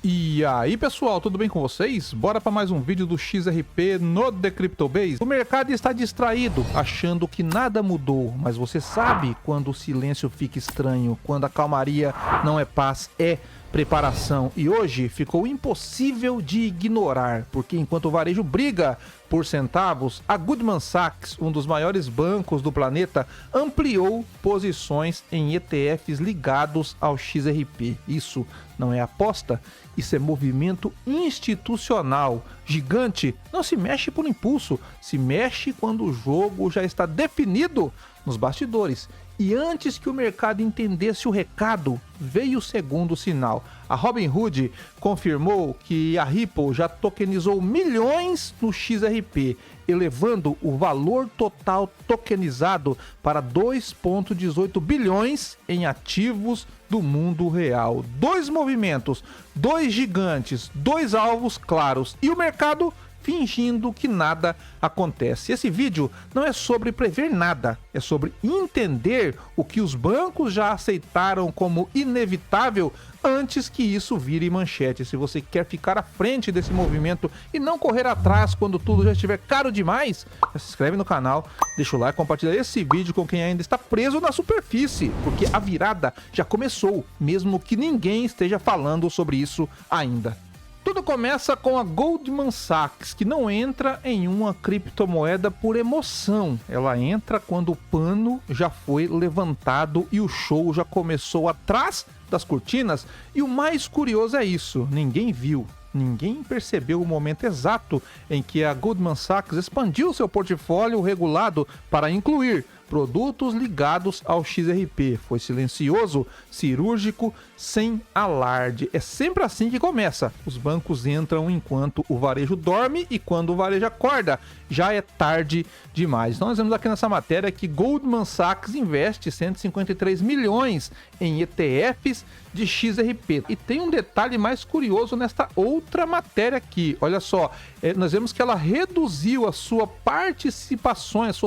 E aí pessoal, tudo bem com vocês? Bora para mais um vídeo do XRP no The Crypto Base. O mercado está distraído, achando que nada mudou, mas você sabe quando o silêncio fica estranho, quando a calmaria não é paz, é preparação. E hoje ficou impossível de ignorar, porque enquanto o varejo briga por centavos, a Goldman Sachs, um dos maiores bancos do planeta, ampliou posições em ETFs ligados ao XRP. Isso não é aposta, isso é movimento institucional. Gigante não se mexe por impulso, se mexe quando o jogo já está definido nos bastidores. E antes que o mercado entendesse o recado, veio o segundo sinal. A Robinhood confirmou que a Ripple já tokenizou milhões no XRP, elevando o valor total tokenizado para 2,18 bilhões em ativos do mundo real. Dois movimentos, dois gigantes, dois alvos claros e o mercado fingindo que nada acontece. Esse vídeo não é sobre prever nada, é sobre entender o que os bancos já aceitaram como inevitável antes que isso vire manchete. Se você quer ficar à frente desse movimento e não correr atrás quando tudo já estiver caro demais, se inscreve no canal, deixa o like, compartilha esse vídeo com quem ainda está preso na superfície, porque a virada já começou, mesmo que ninguém esteja falando sobre isso ainda. Tudo começa com a Goldman Sachs, que não entra em uma criptomoeda por emoção. Ela entra quando o pano já foi levantado e o show já começou atrás das cortinas. E o mais curioso é isso, ninguém viu. Ninguém percebeu o momento exato em que a Goldman Sachs expandiu seu portfólio regulado para incluir produtos ligados ao XRP. Foi silencioso, cirúrgico, sem alarde. É sempre assim que começa. Os bancos entram enquanto o varejo dorme e quando o varejo acorda, já é tarde demais. Então nós vemos aqui nessa matéria que Goldman Sachs investe 153 milhões em ETFs de XRP. E tem um detalhe mais curioso nesta outra matéria aqui. Olha só, nós vemos que ela reduziu suas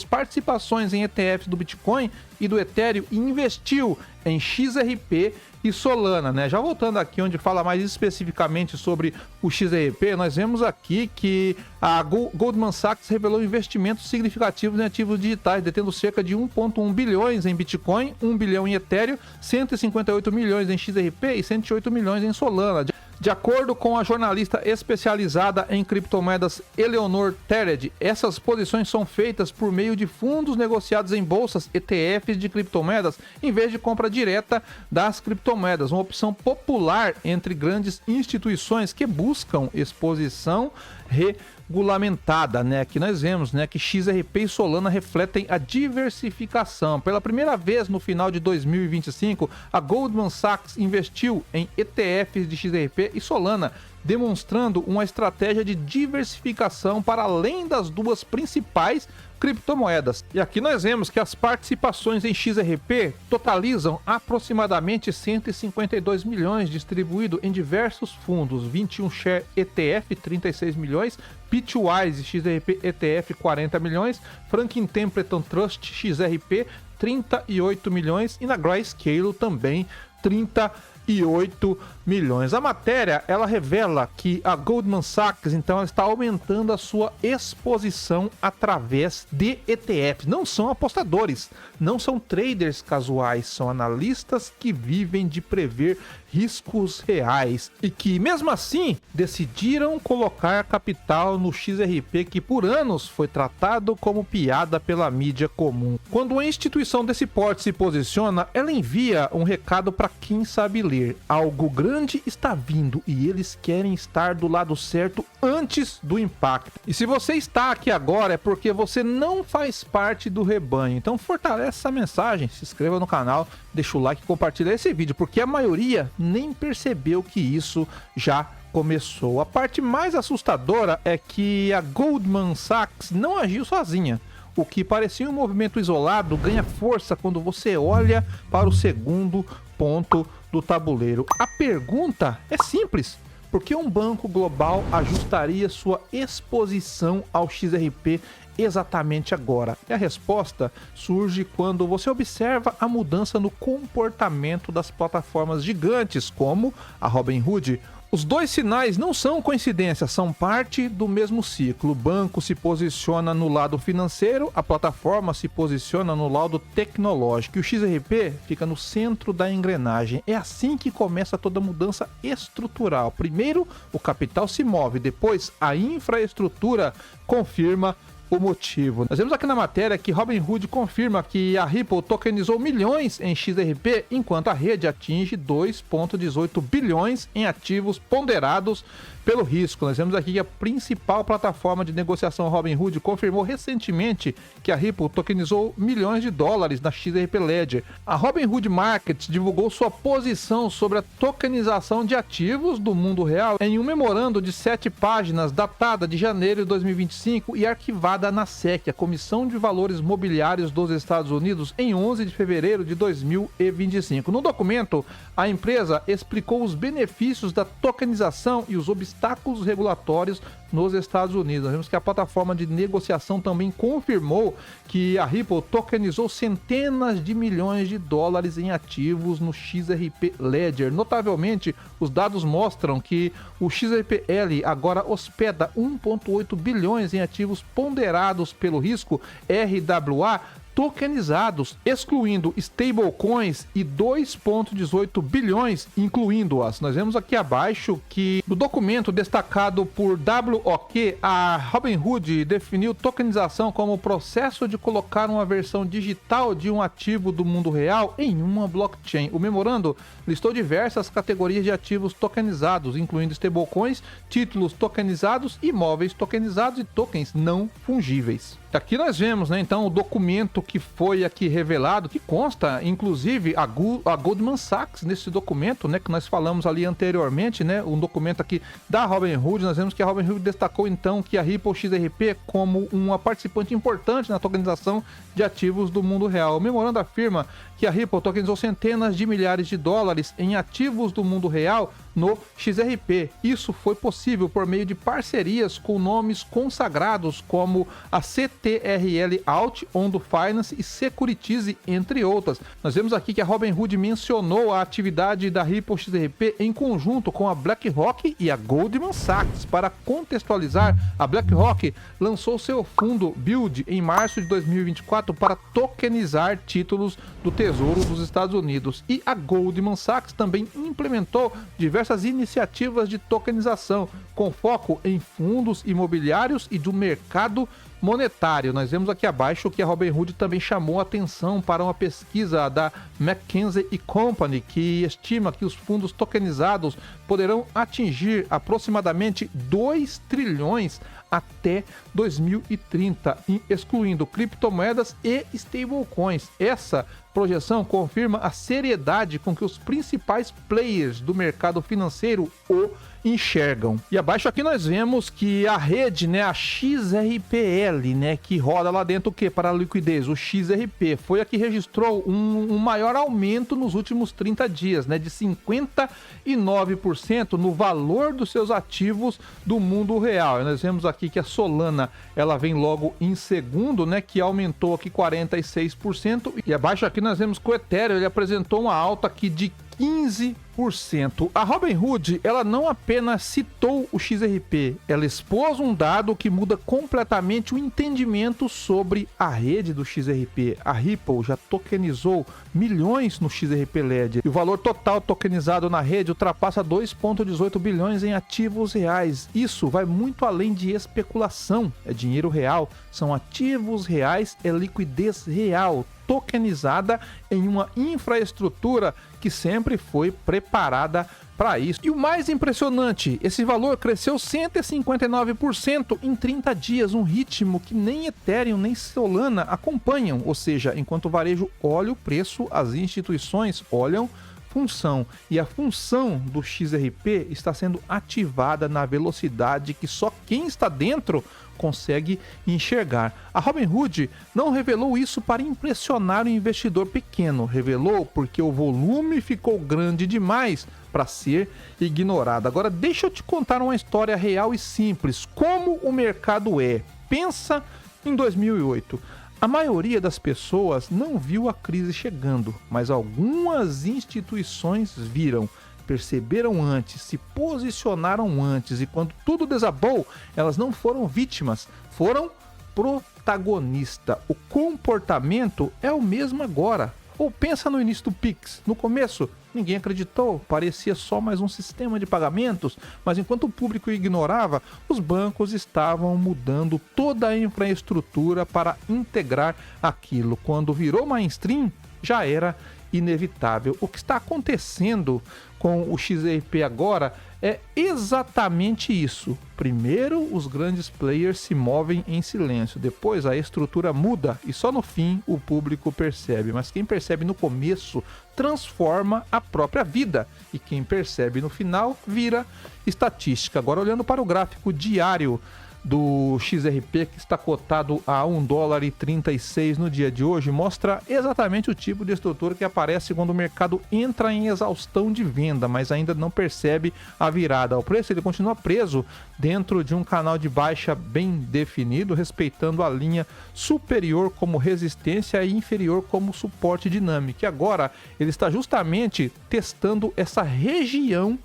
participações em ETFs do Bitcoin e do Ethereum e investiu em XRP e Solana, né? Já voltando aqui onde fala mais especificamente sobre o XRP, nós vemos aqui que a Goldman Sachs revelou investimentos significativos em ativos digitais, detendo cerca de 1,1 bilhões em Bitcoin, 1 bilhão em Ethereum, 158 milhões em XRP e 108 milhões em Solana. De acordo com a jornalista especializada em criptomoedas Eleanor Tered, essas posições são feitas por meio de fundos negociados em bolsas, ETFs de criptomoedas, em vez de compra direta das criptomoedas, uma opção popular entre grandes instituições que buscam exposição regulamentada, né? Aqui nós vemos, né, que XRP e Solana refletem a diversificação. Pela primeira vez no final de 2025, a Goldman Sachs investiu em ETFs de XRP e Solana, demonstrando uma estratégia de diversificação para além das duas principais criptomoedas. E aqui nós vemos que as participações em XRP totalizam aproximadamente 152 milhões, distribuído em diversos fundos, 21 Share ETF 36 milhões, Bitwise XRP ETF 40 milhões, Franklin Templeton Trust XRP 38 milhões e na Grayscale também 38 milhões. A matéria, ela revela que a Goldman Sachs, então, ela está aumentando a sua exposição através de ETFs. Não são apostadores, não são traders casuais, são analistas que vivem de prever riscos reais e que, mesmo assim, decidiram colocar capital no XRP, que por anos foi tratado como piada pela mídia comum. Quando uma instituição desse porte se posiciona, ela envia um recado para quem sabe ler. Algo grande está vindo e eles querem estar do lado certo antes do impacto. E se você está aqui agora é porque você não faz parte do rebanho. Então fortalece essa mensagem, se inscreva no canal, deixa o like e compartilha esse vídeo, porque a maioria nem percebeu que isso já começou. A parte mais assustadora é que a Goldman Sachs não agiu sozinha. O que parecia um movimento isolado ganha força quando você olha para o segundo ponto do tabuleiro. A pergunta é simples: por que um banco global ajustaria sua exposição ao XRP exatamente agora? E a resposta surge quando você observa a mudança no comportamento das plataformas gigantes como a Robinhood Os dois sinais não são coincidência, são parte do mesmo ciclo. O banco se posiciona no lado financeiro, a plataforma se posiciona no lado tecnológico. E o XRP fica no centro da engrenagem. É assim que começa toda mudança estrutural. Primeiro, o capital se move, depois a infraestrutura confirma o motivo. Nós vemos aqui na matéria que Robinhood confirma que a Ripple tokenizou milhões em XRP, enquanto a rede atinge 2,18 bilhões em ativos ponderados pelo risco. Nós vemos aqui que a principal plataforma de negociação Robinhood confirmou recentemente que a Ripple tokenizou milhões de dólares na XRP Ledger. A Robinhood Markets divulgou sua posição sobre a tokenização de ativos do mundo real em um memorando de 7 páginas datada de janeiro de 2025 e arquivada na SEC, a Comissão de Valores Mobiliários dos Estados Unidos, em 11 de fevereiro de 2025. No documento, a empresa explicou os benefícios da tokenização e os obstáculos regulatórios nos Estados Unidos. Nós vemos que a plataforma de negociação também confirmou que a Ripple tokenizou centenas de milhões de dólares em ativos no XRP Ledger. Notavelmente, os dados mostram que o XRPL agora hospeda 1,8 bilhões em ativos ponderados pelo risco RWA tokenizados, excluindo stablecoins, e 2,18 bilhões incluindo-as. Nós vemos aqui abaixo que no documento destacado por WOQ, a Robinhood definiu tokenização como o processo de colocar uma versão digital de um ativo do mundo real em uma blockchain. O memorando listou diversas categorias de ativos tokenizados, incluindo stablecoins, títulos tokenizados, imóveis tokenizados e tokens não fungíveis. Aqui nós vemos, né, então, o documento que foi aqui revelado, que consta, inclusive, a Goldman Sachs nesse documento, né, que nós falamos ali anteriormente, né, um documento aqui da Robinhood. Nós vemos que a Robinhood destacou, então, que a Ripple XRP como uma participante importante na tokenização de ativos do mundo real. O memorando afirma que a Ripple tokenizou centenas de milhares de dólares em ativos do mundo real no XRP. Isso foi possível por meio de parcerias com nomes consagrados como a CTRL Alt, Ondo Finance e Securitize, entre outras. Nós vemos aqui que a Robinhood mencionou a atividade da Ripple XRP em conjunto com a BlackRock e a Goldman Sachs. Para contextualizar, a BlackRock lançou seu fundo Build em março de 2024 para tokenizar títulos do Tesouro dos Estados Unidos, e a Goldman Sachs também implementou diversas iniciativas de tokenização com foco em fundos imobiliários e do mercado monetário. Nós vemos aqui abaixo que a Robinhood também chamou atenção para uma pesquisa da McKinsey & Company, que estima que os fundos tokenizados poderão atingir aproximadamente 2 trilhões até 2030, excluindo criptomoedas e stablecoins. Essa projeção confirma a seriedade com que os principais players do mercado financeiro o enxergam. E abaixo aqui nós vemos que a rede, né, a XRPL, né, que roda lá dentro o que para a liquidez, o XRP, foi a que registrou um maior aumento nos últimos 30 dias, né, de 59% no valor dos seus ativos do mundo real. E nós vemos aqui que a Solana, ela vem logo em segundo, né, que aumentou aqui 46%, e abaixo aqui nós vemos que o Ethereum, ele apresentou uma alta aqui de 15%. A Robinhood, ela não apenas citou o XRP, ela expôs um dado que muda completamente o entendimento sobre a rede do XRP. A Ripple já tokenizou milhões no XRP Ledger e o valor total tokenizado na rede ultrapassa 2,18 bilhões em ativos reais. Isso vai muito além de especulação, é dinheiro real, são ativos reais, é liquidez real, tokenizada em uma infraestrutura que sempre foi preparada para isso. E o mais impressionante, esse valor cresceu 159% em 30 dias, um ritmo que nem Ethereum nem Solana acompanham. Ou seja, enquanto o varejo olha o preço, as instituições olham função. E a função do XRP está sendo ativada na velocidade que só quem está dentro consegue enxergar. A Robinhood não revelou isso para impressionar o investidor pequeno, revelou porque o volume ficou grande demais para ser ignorado. Agora deixa eu te contar uma história real e simples, como o mercado é. Pensa em 2008. A maioria das pessoas não viu a crise chegando, mas algumas instituições viram. perceberam antes, se posicionaram antes, e quando tudo desabou, elas não foram vítimas, foram protagonista. O comportamento é o mesmo agora. Ou pensa no início do Pix. No começo, ninguém acreditou, parecia só mais um sistema de pagamentos, mas enquanto o público ignorava, os bancos estavam mudando toda a infraestrutura para integrar aquilo. Quando virou mainstream, já era inevitável. O que está acontecendo com o XRP agora é exatamente isso. Primeiro, os grandes players se movem em silêncio, depois a estrutura muda e só no fim o público percebe. Mas quem percebe no começo transforma a própria vida, e quem percebe no final vira estatística. Agora, olhando para o gráfico diário do XRP, que está cotado a $1,36 no dia de hoje, mostra exatamente o tipo de estrutura que aparece quando o mercado entra em exaustão de venda, mas ainda não percebe a virada. O preço ele continua preso dentro de um canal de baixa bem definido, respeitando a linha superior como resistência e inferior como suporte dinâmico. E agora ele está justamente testando essa região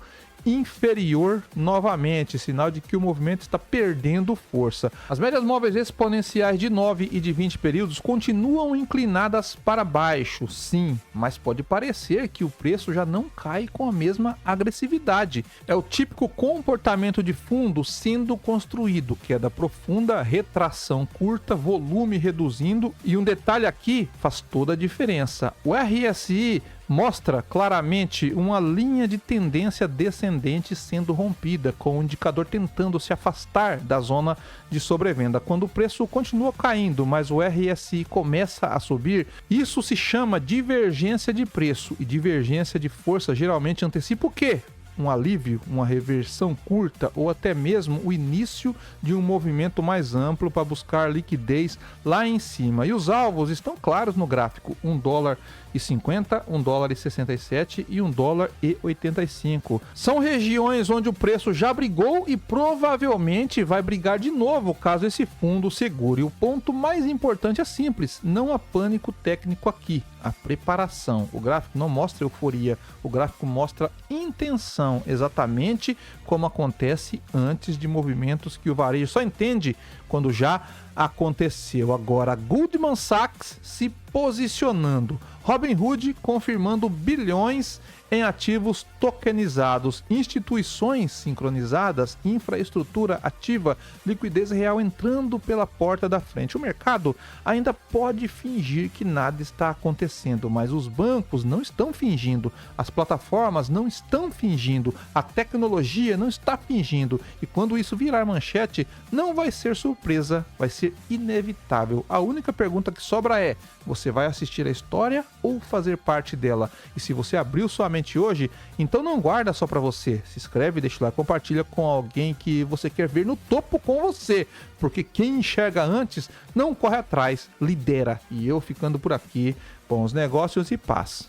inferior novamente, sinal de que o movimento está perdendo força. As médias móveis exponenciais de 9 e de 20 períodos continuam inclinadas para baixo, sim, mas pode parecer que o preço já não cai com a mesma agressividade. É o típico comportamento de fundo sendo construído, queda profunda, retração curta, volume reduzindo, e um detalhe aqui faz toda a diferença. O RSI mostra claramente uma linha de tendência descendente sendo rompida, com o indicador tentando se afastar da zona de sobrevenda. Quando o preço continua caindo, mas o RSI começa a subir, isso se chama divergência de preço, e divergência de força geralmente antecipa o quê? Um alívio, uma reversão curta ou até mesmo o início de um movimento mais amplo para buscar liquidez lá em cima. E os alvos estão claros no gráfico: $1,50, $1,67 e $1,85. São regiões onde o preço já brigou e provavelmente vai brigar de novo caso esse fundo segure. O ponto mais importante é simples: não há pânico técnico aqui. A preparação. O gráfico não mostra euforia, o gráfico mostra intenção, exatamente como acontece antes de movimentos que o varejo só entende quando já aconteceu. Agora, Goldman Sachs se posicionando, Robinhood confirmando bilhões em ativos tokenizados, instituições sincronizadas, infraestrutura ativa, liquidez real entrando pela porta da frente. O mercado ainda pode fingir que nada está acontecendo, mas os bancos não estão fingindo, as plataformas não estão fingindo, a tecnologia não está fingindo, e quando isso virar manchete, não vai ser surpresa, vai ser inevitável. A única pergunta que sobra é: você vai assistir a história ou fazer parte dela? E se você abriu sua mente hoje, então não guarda só para você. Se inscreve, deixa lá, compartilha com alguém que você quer ver no topo com você, porque quem enxerga antes não corre atrás, lidera. E eu ficando por aqui, bons negócios e paz.